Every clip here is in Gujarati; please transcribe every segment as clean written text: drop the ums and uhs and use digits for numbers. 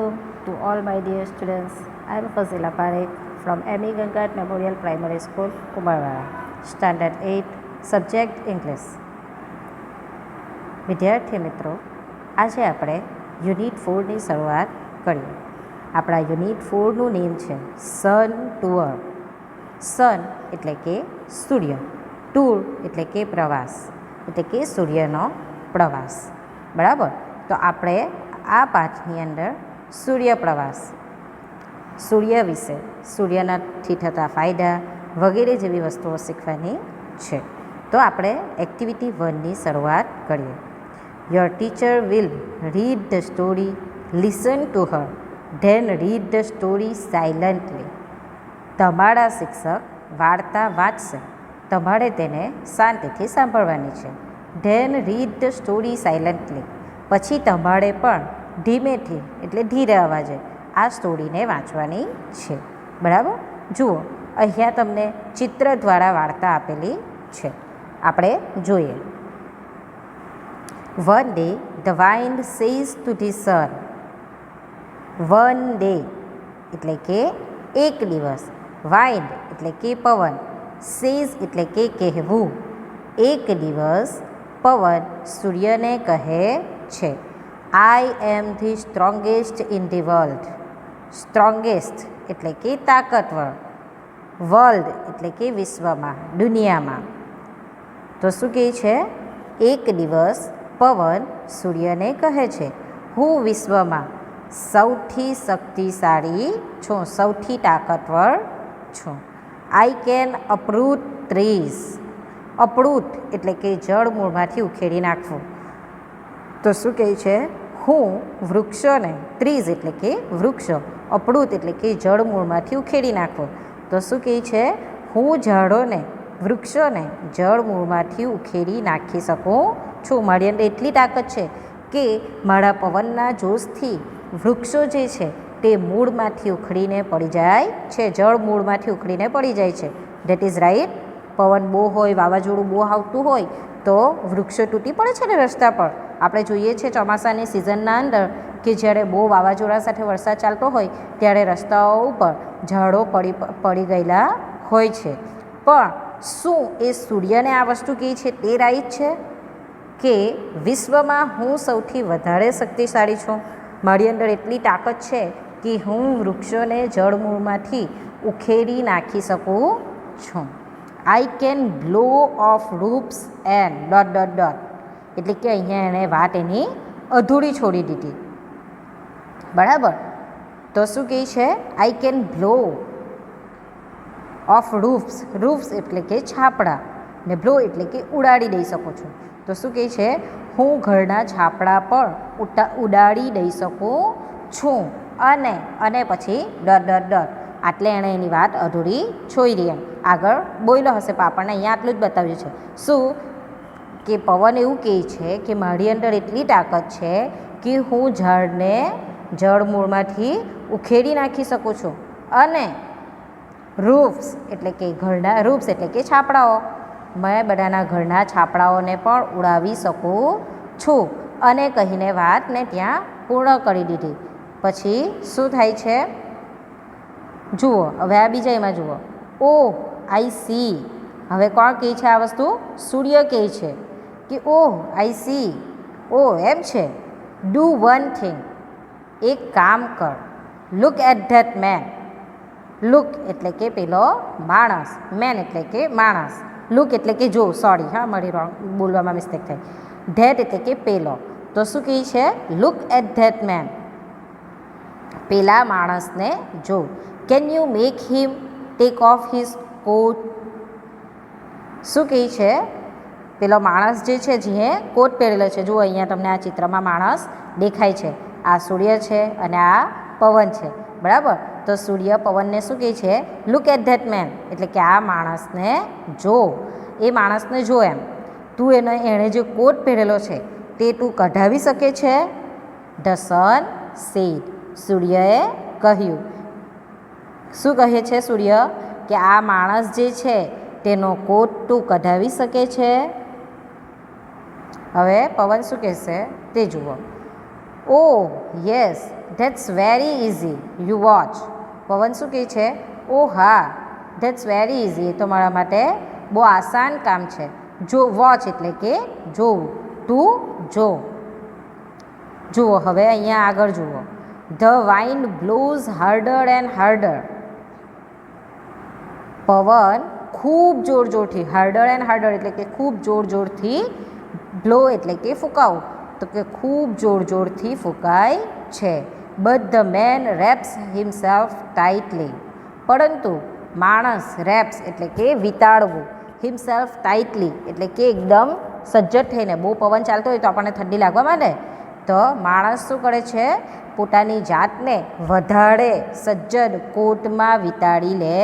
alaikum to all my dear students. I am Fazila Parekh from M.E. Gangat Memorial Primary School, Kumarwara, Standard 8, Subject English. વિદ્યાર્થી મિત્રો, આજે આપણે યુનિટ 4ની શરૂઆત કરીએ. આપણા યુનિટ 4નું નેમ છે સન ટૂર. સન એટલે કે સૂર્ય, ટૂર એટલે કે પ્રવાસ, એટલે કે સૂર્યનો પ્રવાસ. બરાબર, તો આપણે આ પાઠની અંદર સૂર્ય પ્રવાસ, સૂર્ય વિશે, સૂર્યનાથી થતા ફાયદા વગેરે જેવી વસ્તુઓ શીખવાની છે. તો આપણે એક્ટિવિટી 1ની શરૂઆત કરીએ. Your teacher will read the story, listen to her, then read the story silently. તમારા શિક્ષક વાર્તા વાંચશે, તમારે તેને શાંતિથી સાંભળવાની છે. Then read the story silently. પછી તમારે પણ ધીમેથી એટલે ધીરે અવાજે આ સ્ટોરીને વાંચવાની છે. બરાબર, જુઓ અહીંયા તમને ચિત્ર દ્વારા વાર્તા આપેલી છે, આપણે જોઈએ. One day the wind says to the sun. One day એટલે કે એક દિવસ, wind એટલે કે પવન, says એટલે કે કહેવું. એક દિવસ પવન સૂર્યને કહે છે, I am the strongest in the world. Strongest એટલે કે તાકાતવર, વર્લ્ડ એટલે કે વિશ્વમાં, દુનિયામાં. તો શું કહે છે? એક દિવસ પવન સૂર્યને કહે છે, હું વિશ્વમાં સૌથી શક્તિશાળી છું, સૌથી તાકાતવર છું. I can અપરૂટ trees. અપરૂટ એટલે કે જળ મૂળમાંથી ઉખેડી નાખવું. તો શું કહે છે? હું વૃક્ષોને, ટ્રીઝ એટલે કે વૃક્ષો, અપરૂટ એટલે કે જળ મૂળમાંથી ઉખેડી નાખવું. તો શું કહે છે? હું ઝાડોને, વૃક્ષોને જળ મૂળમાંથી ઉખેડી નાખી શકું છું. મારી અંદર એટલી તાકાત છે કે મારા પવનના જોશથી વૃક્ષો જે છે તે મૂળમાંથી ઉખડીને પડી જાય છે, જળ મૂળમાંથી ઉખડીને પડી જાય છે. That is right. પવન બહુ હોય, વાવાઝોડું બહુ આવતું હોય તો વૃક્ષો તૂટી પડે છે ને રસ્તા પર. આપણે જોઈએ છીએ ચોમાસાની સિઝનના અંદર કે જ્યારે બહુ વાવાઝોડા સાથે વરસાદ ચાલતો હોય ત્યારે રસ્તાઓ ઉપર ઝાડો પડી ગયેલા હોય છે. પણ શું એ સૂર્યને આ વસ્તુ કહે છે તે રાઈટ છે કે વિશ્વમાં હું સૌથી વધારે શક્તિશાળી છું, મારી અંદર એટલી તાકાત છે કે હું વૃક્ષોને જળમૂળમાંથી ઉખેડી નાખી શકું છું. I can blow off roots and dot dot dot. એટલે કે અહીંયા એણે વાત એની અધૂરી છોડી દીધી. બરાબર, તો શું કહે છે? I can blow off roofs. Roofs એટલે કે છાપડા, ને બ્લો એટલે કે ઉડાડી દઈ શકું છું. તો શું કહે છે? હું ઘરના છાપડા પણ ઉડાડી દઈ શકું છું. અને પછી ડોટ ડોટ ડોટ. આટલે એણે એની વાત અધૂરી છોડી એમ આગળ બોલ્યો હશે, પણ આપણને અહીંયા આટલું જ બતાવ્યું છે. શું કે પવન એવું કહે છે કે મારી અંદર એટલી તાકાત છે કે હું ઝાડને જળમૂળમાંથી ઉખેડી નાખી શકું છું. અને રૂફ્સ એટલે કે ઘરના, રૂફ્સ એટલે કે છાપડાઓ, મેં બધાના ઘરના છાપડાઓને પણ ઉડાવી શકું છું. અને કહીને વાતને ત્યાં પૂર્ણ કરી દીધી. પછી શું થાય છે? જુઓ, હવે આ બીજા એમાં જુઓ. ઓહ આઈ સી. હવે કોણ કહે છે આ વસ્તુ? સૂર્ય કહે છે કે ઓહ આઈ સી. ઓહ એમ છે. Do one thing. એક કામ કર. Look at that man. Look એટલે કે પેલો માણસ, મેન એટલે કે માણસ, લુક એટલે કે જો, સોરી હા મારી રોંગ બોલવામાં મિસ્ટેક થઈ. ધેટ એટલે કે પેલો. તો શું કહે છે? Look at that man. પેલા માણસને જો. Can you make him take off his coat. શું કહે છે? પેલો માણસ જે છે, જે કોટ પહેરેલો છે, જુઓ અહીંયા તમને આ ચિત્રમાં માણસ દેખાય છે. આ સૂર્ય છે અને આ પવન છે. બરાબર, તો સૂર્ય પવનને શું કહે છે? Look at that man. એટલે કે આ માણસને જો, એ માણસને જો એમ. તું એણે જે કોટ પહેરેલો છે તે તું કઢાવી શકે છે? The sun sad. સૂર્યએ કહ્યું. શું કહે છે સૂર્ય? કે આ માણસ જે છે તેનો કોટ તું કઢાવી શકે છે? હવે પવન શું કહેશે તે જુઓ. ઓ yes that's very easy you watch. પવન શું કહે છે? ઓ હા, ધેટ્સ વેરી ઇઝી, એ તો મારા માટે બહુ આસાન કામ છે. જો વોચ એટલે કે જોવું, તું જો. જુઓ હવે અહીંયા આગળ જુઓ. The wind blows harder and harder. પવન ખૂબ જોર જોરથી, હાર્ડર એન્ડ હાર્ડર એટલે કે ખૂબ જોર જોરથી, બ્લો એટલે કે ફૂંકાવું, તો કે ખૂબ જોર જોરથી ફૂંકાય છે. But the man wraps himself tightly. પરંતુ માણસ રેપ્સ એટલે કે વિતાડવું, હિમસેલ્ફ ટાઇટલી એટલે કે એકદમ સજ્જડ થઈને, બહુ પવન ચાલતો હોય તો આપણને ઠંડી લાગવા માંડે, તો માણસ શું કરે છે? પોતાની જાતને વધારે સજ્જડ કોટમાં વિતાડી લે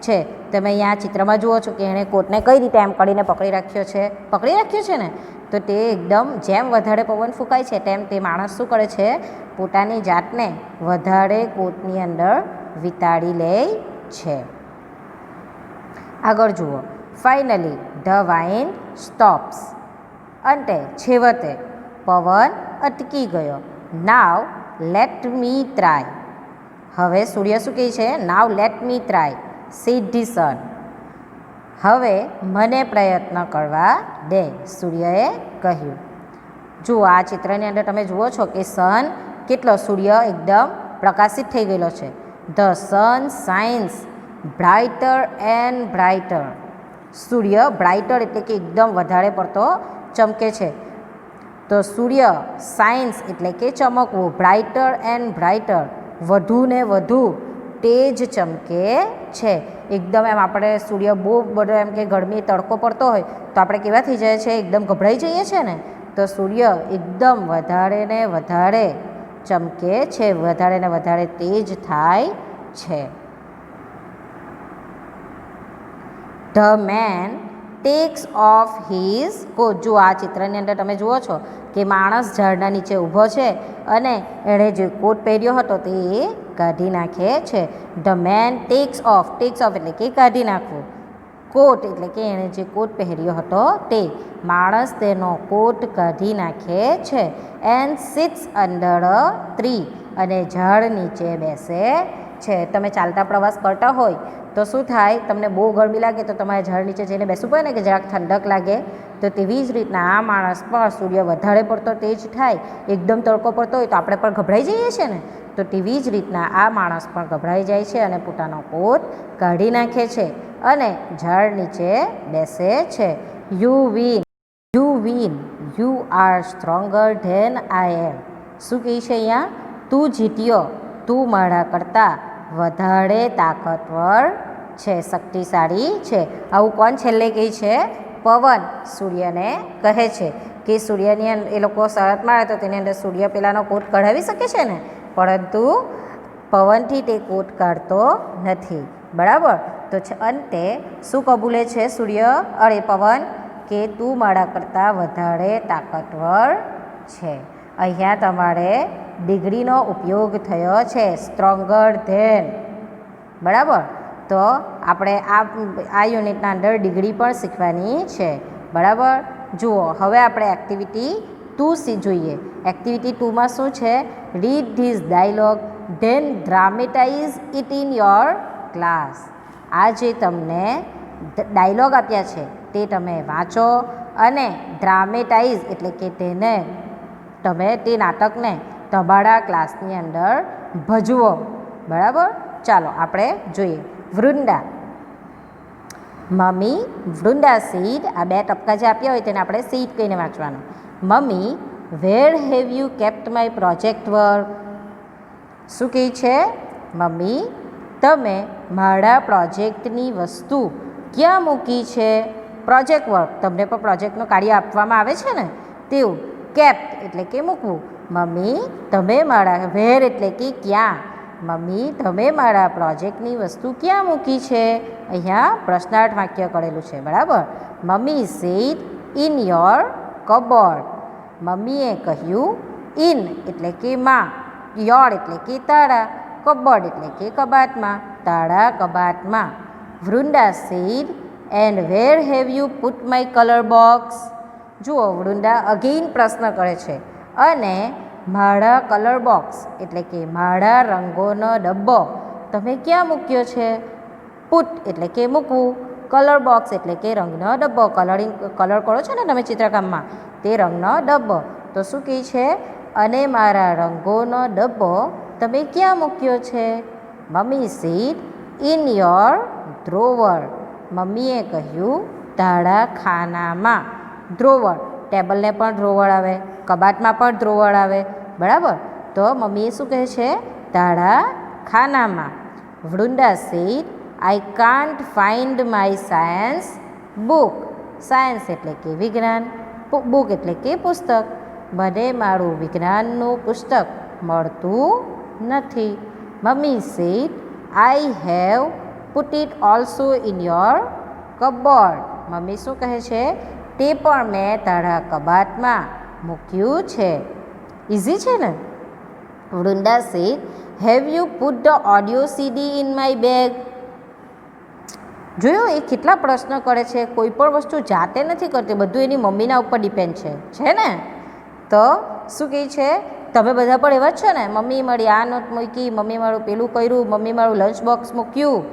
છે. તમે અહીંયા ચિત્રમાં જુઓ છો કે એણે કોટને કઈ રીતે એમ કરીને પકડી રાખ્યો છે ને, તો તે એકદમ જેમ વધારે પવન ફૂંકાય છે તેમ તે માણસ શું કરે છે? પોતાની જાતને વધારે કોટની અંદર વિતાડી લે છે. આગળ જુઓ. Finally the wind stops. અંતે છેવટે પવન અટકી ગયો. Now let me try. હવે સૂર્ય શું કહે છે? Now let me try said the sun. હવે મને પ્રયત્ન કરવા દે, સૂર્યએ કહ્યું. જુઓ આ ચિત્રની અંદર તમે જુઓ છો કે સન કેટલો, સૂર્ય એકદમ પ્રકાશિત થઈ ગયેલો છે. The sun shines brighter and brighter. Surya brighter એટલે કે એકદમ વધારે પડતો ચમકે છે. તો સૂર્ય શાઇન્સ એટલે કે ચમકવું, બ્રાઇટર એન્ડ બ્રાઇટર વધુ ને વધુ તેજ ચમકે છે. એકદમ એમ આપણે સૂર્ય બહુ બધો એમ કે ગરમી તડકો પડતો હોય તો આપણે કેવા થઈ જાય છે? એકદમ ગભરાઈ જઈએ છીએ ને. તો સૂર્ય એકદમ વધારે ને વધારે ચમકે છે, વધારે ને વધારે તેજ થાય છે. The man takes off his coat. જો આ ચિત્રની અંદર તમે જુઓ છો કે માણસ ઝાડના નીચે ઊભો છે અને એણે જે કોટ પહેર્યો હતો તે કાઢી નાખે છે. ધ મેન ટેક્સ ઓફ એટલે કે કાઢી નાખવું, કોટ એટલે કે એણે જે કોટ પહેર્યો હતો તે. માણસ તેનો કોટ કાઢી નાખે છે. And sits under a tree. અને ઝાડ નીચે બેસે છે. તમે ચાલતા પ્રવાસ કરતા હોય તો શું થાય? તમને બહુ ગરમી લાગે તો તમારે ઝાડ નીચે જઈને બેસવું પડે ને કે જરાક ઠંડક લાગે. તો તેવી જ રીતના આ માણસ પર સૂર્ય વધારે પડતો તેજ થાય, એકદમ તડકો પડતો હોય તો આપણે પણ ગભરાઈ જઈએ છીએ ને. તો તેવી જ રીતના આ માણસ પણ ગભરાઈ જાય છે અને પોતાનો કોટ કાઢી નાખે છે અને ઝાડ નીચે બેસે છે. You win, you are stronger than I am. શું કહે છે અહીંયા? તું જીત્યો, તું મારા કરતાં વધારે તાકાતવર છે, શક્તિશાળી છે. આવું કોણ છેલ્લે કહે છે? પવન સૂર્યને કહે છે કે સૂર્યની એ લોકો શરત મારે તો તેની અંદર સૂર્ય પેલાનો કોટ કઢાવી શકે છે ને, પરંતુ પવનથી તે કોટ કાઢતો નથી. બરાબર. તો અંતે શું કબૂલે છે પવન? કે તું મારા કરતાં વધારે તાકાતવર છે. અહીંયા તમારે ડિગ્રીનો ઉપયોગ થયો છે, સ્ટ્રોંગર ધેન. બરાબર. તો આપણે આ યુનિટના અંદર ડિગ્રી પણ શીખવાની છે. બરાબર. જુઓ હવે આપણે એક્ટિવિટી 2 જોઈએ. એક્ટિવિટી 2માં શું છે? Read this dialogue then dramatise it in your class. આ જે તમને ડાયલોગ આપ્યા છે તે તમે વાંચો અને ડ્રામેટાઇઝ એટલે કે તેને તમે તે નાટકને તમારા ક્લાસની અંદર ભજવો. બરાબર. ચાલો આપણે જોઈએ. વૃંદા. Mummy Vrinda said. આ 2 ટપકા જે આપ્યા હોય તેને આપણે સીડ કહીને વાંચવાનું. Mummy where have you kept my project work. શું કહે છે? મમ્મી તમે મારા પ્રોજેક્ટની વસ્તુ ક્યાં મૂકી છે? પ્રોજેક્ટ વર્ક, તમને પણ પ્રોજેક્ટનું કાર્ય આપવામાં આવે છે ને તેવું. કેપ્ટ એટલે કે મૂકવું. મમ્મી તમે મારા, વેર એટલે કે ક્યાં, મમ્મી તમે મારા પ્રોજેક્ટની વસ્તુ ક્યાં મૂકી છે? અહીંયા પ્રશ્નાર્થ વાક્ય કરેલું છે. બરાબર. Mummy sad in your cupboard. મમ્મીએ કહ્યું ઇન એટલે કે માં, યોર એટલે કે તારા, કબોર્ડ એટલે કે કબાટમાં, તારા કબાટમાં. Vrinda said and where have you put my colour box. જુઓ વૃંદા અગેઇન પ્રશ્ન કરે છે અને મારા કલર બોક્સ એટલે કે મારા રંગોનો ડબ્બો તમે ક્યાં મૂક્યો છે? પુટ એટલે કે મૂકવું, કલર બોક્સ એટલે કે રંગનો ડબ્બો, કલર કરો છો ને તમે ચિત્રકામમાં તે રંગનો ડબ્બો. તો શું કહે છે? અને મારા રંગોનો ડબ્બો તમે ક્યાં મૂક્યો છે? Mummy sad in your drawer. મમ્મીએ કહ્યું તાળા ખાનામાં. ડ્રોવર, ટેબલને પણ ડ્રોવર આવે, કબાટમાં પણ ડ્રોવર આવે, બરાબર. તો મમ્મીએ શું કહે છે? તાળા ખાનામાં. Vrinda said I can't find my science book. Science એટલે કે વિજ્ઞાન, બુક એટલે કે પુસ્તક. મને મારું વિજ્ઞાનનું પુસ્તક મળતું નથી. Mummy said I have put it also in your cupboard. Mummy શું કહે છે? તે પણ મેં તારા કબાટમાં મૂક્યું છે. ઇઝી છે ને? Vrinda said have you put the audio CD in my bag. જોયું એ કેટલા પ્રશ્ન કરે છે. કોઈ પણ વસ્તુ જાતે નથી કરતી, બધું એની મમ્મીના ઉપર ડિપેન્ડ છે ને? તો શું કહે છે? તમે બધા પણ એવા જ છો ને? મમ્મી મારી આ નોટ મૂકી, મમ્મી મારું પેલું કર્યું, મમ્મી મારું લંચ બોક્સ મૂક્યું.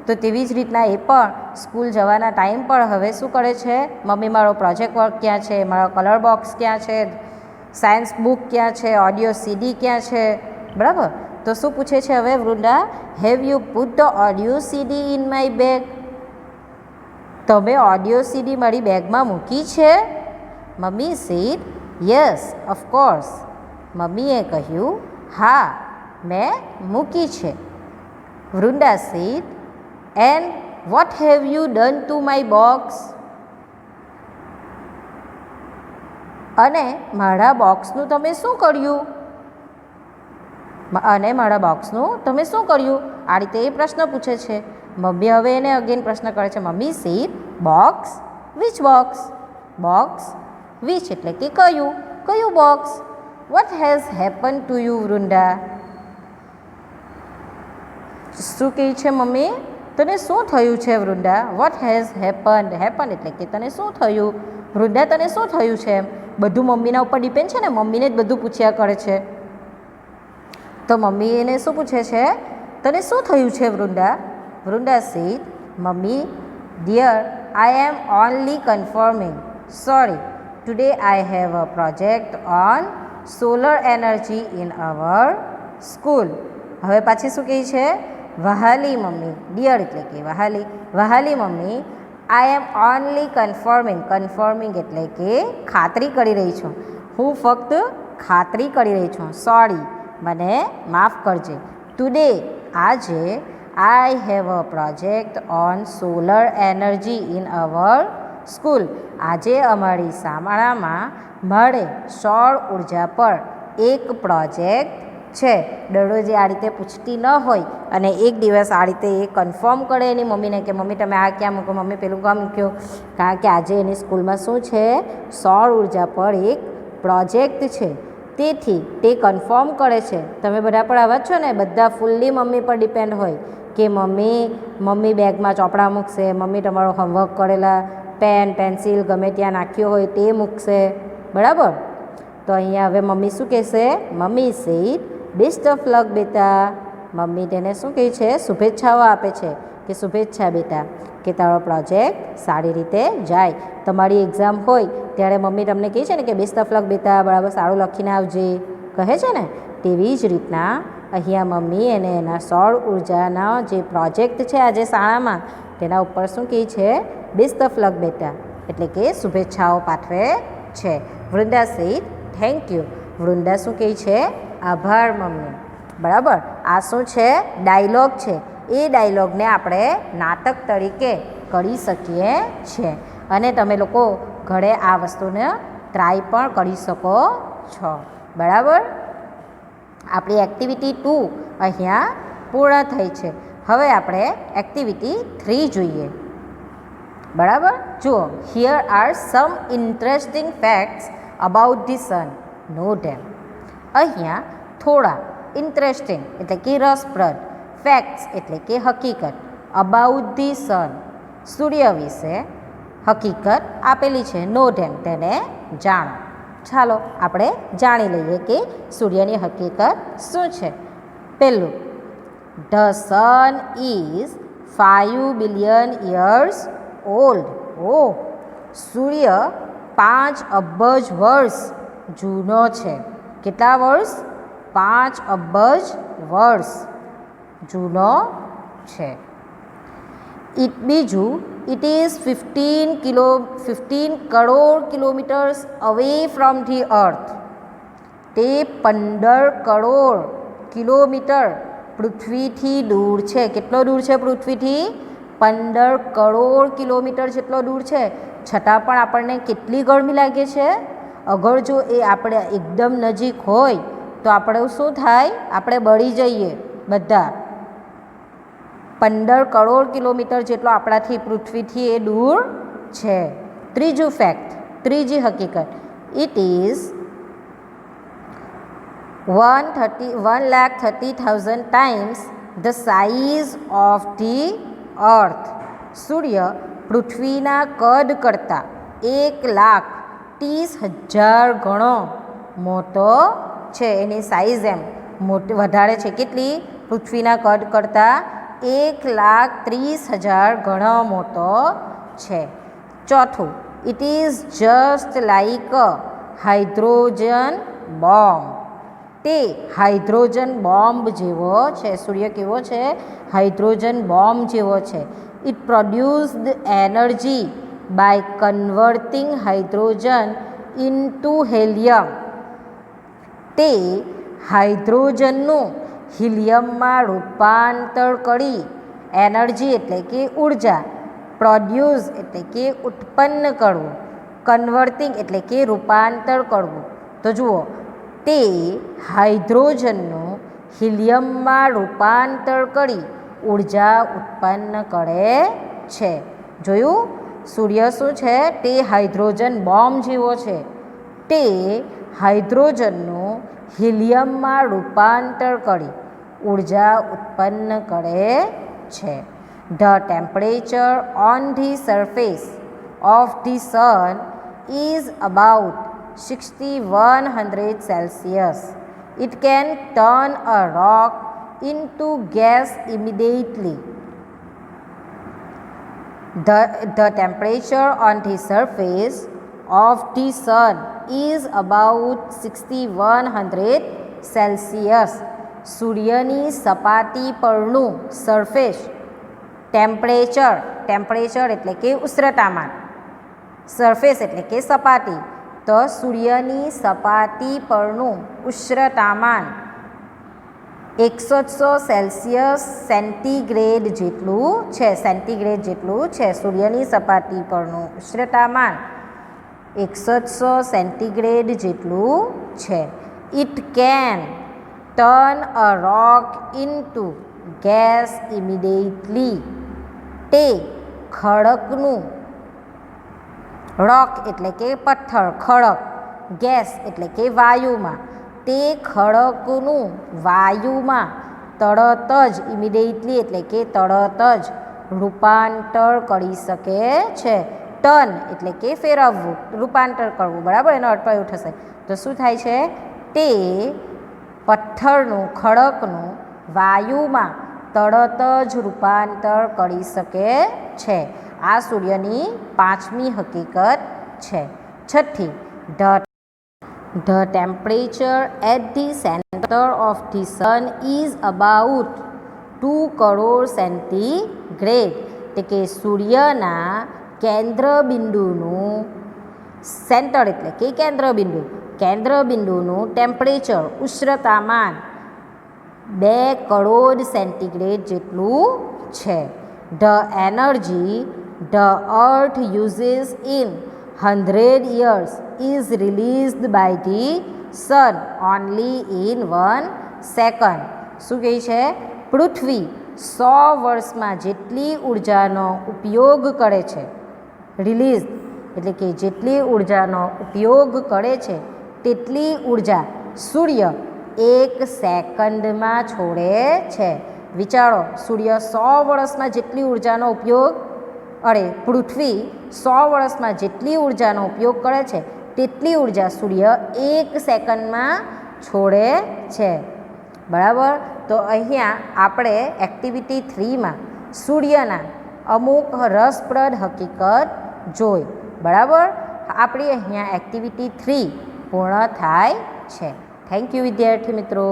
તો તેવી જ રીતના એ પણ સ્કૂલ જવાના ટાઈમ પર હવે શું કરે છે? મમ્મી મારો પ્રોજેક્ટ વર્ક ક્યાં છે? મારો કલર બોક્સ ક્યાં છે? સાયન્સ બુક ક્યાં છે? ઓડિયો સીડી ક્યાં છે? બરાબર. તો શું પૂછે છે હવે Vrinda? Have you put the audio CD in my bag. તમે ઓડિયો સીડી મારી બેગમાં મૂકી છે? Mummy said yes of course. મમ્મીએ કહ્યું હા મેં મૂકી છે. Vrinda said and what have you done to my box. અને મારા બોક્સનું તમે શું કર્યું? અને મારા બોક્સનું તમે શું કર્યું? આ રીતે એ પ્રશ્ન પૂછે છે. મમ્મી હવે એને અગેન પ્રશ્ન કરે છે. Mummy said box which box. Box which એટલે કે કયું, કયું box. What has happen to you Vrinda. શું કહે છે મમ્મી? તને શું થયું છે Vrinda? What has happened. Happen એટલે કે તને શું થયું? વૃંદા તને શું થયું છે? બધું મમ્મીના ઉપર ડિપેન્ડ છે ને, મમ્મીને જ બધું પૂછ્યા કરે છે. તો મમ્મી એને શું પૂછે છે? તને શું થયું છે Vrinda? Vrinda said mummy dear I am only confirming. Sorry today I have a project on solar energy in our school. હવે પાછી શું કહે છે? વહાલી મમ્મી, ડિયર એટલે કે વહાલી. વહાલી mummy I am only confirming. Confirming એટલે કે ખાતરી કરી રહી છું. હું ફક્ત ખાતરી કરી રહી છું. સોરી મને માફ કરજે. ટુડે આજે આઈ have a project on solar energy in our school. આજે અમારી શાળામાં મારે સૌર ઉર્જા પર એક પ્રોજેક્ટ છે. દરરોજ આ રીતે પૂછતી ન હોય અને એક દિવસ આ રીતે એ કન્ફર્મ કરે એની મમ્મીને કે મમ્મી તમે આ ક્યાં મૂકો, મમ્મી પેલું કામ મૂક્યો. કારણ કે આજે એની સ્કૂલમાં શું છે? સૌર ઉર્જા પર એક પ્રોજેક્ટ છે. તેથી તે કન્ફર્મ કરે છે. તમે બધા પણ આવા છો ને? બધા ફૂલ્લી મમ્મી પર ડિપેન્ડ હોય કે મમ્મી બેગમાં ચોપડા મૂકશે, મમ્મી તમારો હોમવર્ક કરેલા પેન પેન્સિલ ગમે ત્યાં નાખ્યો હોય તે મૂકશે, બરાબર. તો અહીંયા હવે મમ્મી શું કહેશે? Mummy said best of luck બેટા. મમ્મી તેને શું કહે છે? શુભેચ્છાઓ આપે છે કે શુભેચ્છા બેટા કે તારો પ્રોજેક્ટ સારી રીતે જાય. તમારી એક્ઝામ હોય ત્યારે મમ્મી તમને કહે છે ને કે બેસ્ટ ઓફ લક બેટા, બરાબર સારું લખીને આવજે, કહે છે ને? તેવી જ રીતના અહીંયા મમ્મી એને એના સૌર ઉર્જાના જે પ્રોજેક્ટ છે આજે શાળામાં તેના ઉપર શું કહે છે? બેસ્ટ ઓફ લક બેટા એટલે કે શુભેચ્છાઓ પાઠવે છે. Vrinda sad thank you. Vrinda શું કહે છે? આભાર મમ્મી, બરાબર. આ શું છે? ડાયલોગ છે. એ ડાયલોગને આપણે નાટક તરીકે કરી શકીએ છીએ અને તમે લોકો ઘરે આ વસ્તુને ટ્રાય પણ કરી શકો છો, બરાબર. આપણી એક્ટિવિટી 2 અહીંયા પૂર્ણ થઈ છે. હવે આપણે એક્ટિવિટી 3 જોઈએ, બરાબર. જુઓ, here are some interesting facts about the sun. Note them. અહીંયા થોડા ઇન્ટરેસ્ટિંગ એટલે કે રસપ્રદ, ફેક્ટ્સ એટલે કે હકીકત, અબાઉટ ધી સન સૂર્ય વિશે હકીકત આપેલી છે. નો ધેમ તેને જાણો. ચાલો આપણે જાણી લઈએ કે સૂર્યની હકીકત શું છે. પહેલું, the sun is 5 billion years old. સૂર્ય 5 અબજ વર્ષ જૂનો છે. કેટલા વર્ષ? 5 અબજ વર્ષ જૂનો છે. બીજું, it is 15 crore kilometres away from the અર્થ. તે 15 કરોડ કિલોમીટર પૃથ્વીથી દૂર છે. કેટલો દૂર છે પૃથ્વીથી? 15 કરોડ કિલોમીટર જેટલો દૂર છે. છતાં પણ આપણને કેટલી ગરમી લાગે છે. અગર જો એ આપણે એકદમ નજીક હોય તો આપણે શું થાય? આપણે બળી જઈએ બધા. 15 કરોડ કિલોમીટર જેટલો આપણાથી પૃથ્વીથી એ દૂર છે. ત્રીજું ફેક્ટ, ત્રીજી હકીકત, it is 1,30,000 times the size of the earth. સૂર્ય પૃથ્વીના કદ કરતાં 1,30,000 ગણો મોટો છે. એની સાઇઝ એમ વધારે છે. કેટલી? પૃથ્વીના કદ કરતાં 1,30,000 ગણો મોટો છે. ચોથું, it is just like a hydrogen bomb. તે હાઇડ્રોજન બોમ્બ જેવો છે. સૂર્ય કેવો છે? હાઇડ્રોજન બોમ્બ જેવો છે. It produced energy by converting hydrogen into helium. તે હાઇડ્રોજનનું હિલિયમમાં રૂપાંતર કરી એનર્જી એટલે કે ઉર્જા, પ્રોડ્યુસ એટલે કે ઉત્પન્ન કરવું, કન્વર્ટિંગ એટલે કે રૂપાંતર કરવું. તો જુઓ, તે હાઇડ્રોજનનું હિલિયમમાં રૂપાંતર કરી ઉર્જા ઉત્પન્ન કરે છે. જોયું? સૂર્ય શું છે? તે હાઇડ્રોજન બોમ્બ જેવો છે. તે હાઇડ્રોજનનું હિલિયમમાં રૂપાંતર કરી ઉર્જા ઉત્પન્ન કરે છે. The temperature on the surface of the sun is about 6,100 Celsius. It can turn a rock into gas immediately. The temperature on the surface of the sun is about 6,100 Celsius. સૂર્યની સપાટી પરનું સરફેસ ટેમ્પરેચર એટલે કે ઉષ્ણતામાન, સરફેસ એટલે કે સપાટી. તો સૂર્યની સપાટી પરનું ઉષ્ણતામાન 106 સેલ્સિયસ સેન્ટીગ્રેડ જેટલું છે. સૂર્યની સપાટી પરનું ઉષ્ણતામાન 106 સેન્ટીગ્રેડ જેટલું છે. It can turn a rock into gas immediately. તે ખડકનું, રોક એટલે કે પથ્થર, ખડક, ગેસ એટલે કે વાયુમાં, તે ખડકનું વાયુમાં તરત જ ઇમિડિયેટલી એટલે કે તરત જ રૂપાંતર કરી શકે છે. ટર્ન એટલે કે ફેરવવું, રૂપાંતર કરવું, બરાબર? એનો અર્થ એવું થશે. તો શું થાય છે? તે પથ્થરનું, ખડકનું વાયુમાં તરત જ રૂપાંતર કરી શકે છે. આ સૂર્યની પાંચમી હકીકત છે. છઠ્ઠી, the temperature at the centre of the sun is about 2 crore centigrade. એટલે કે સૂર્યના કેન્દ્રબિંદુનું, સેન્ટર એટલે કે કેન્દ્રબિંદુનું ટેમ્પરેચર, ઉષ્ણતામાન 2 કરોડ સેન્ટીગ્રેડ જેટલું છે. The energy the earth uses in 100 years is released by the sun only in 1 second. શું કહે છે? પૃથ્વી 100 વર્ષમાં જેટલી ઉર્જાનો ઉપયોગ કરે છે, રિલીઝ એટલે કે જેટલી ઉર્જાનો ઉપયોગ કરે છે તેટલી ઉર્જા સૂર્ય 1 સેકન્ડમાં છોડે છે. વિચારો, સૂર્ય 100 વર્ષમાં જેટલી ઉર્જાનો ઉપયોગ, પૃથ્વી 100 વર્ષમાં જેટલી ઉર્જાનો ઉપયોગ કરે છે તેટલી ઉર્જા સૂર્ય 1 સેકન્ડમાં છોડે છે. બરાબર. તો અહીંયા આપણે એક્ટિવિટી 3માં સૂર્યના અમુક રસપ્રદ હકીકત જોઈ. બરાબર. આપણી અહીંયા એક્ટિવિટી 3 પૂર્ણ થાય છે. થેન્ક યુ વિદ્યાર્થી મિત્રો.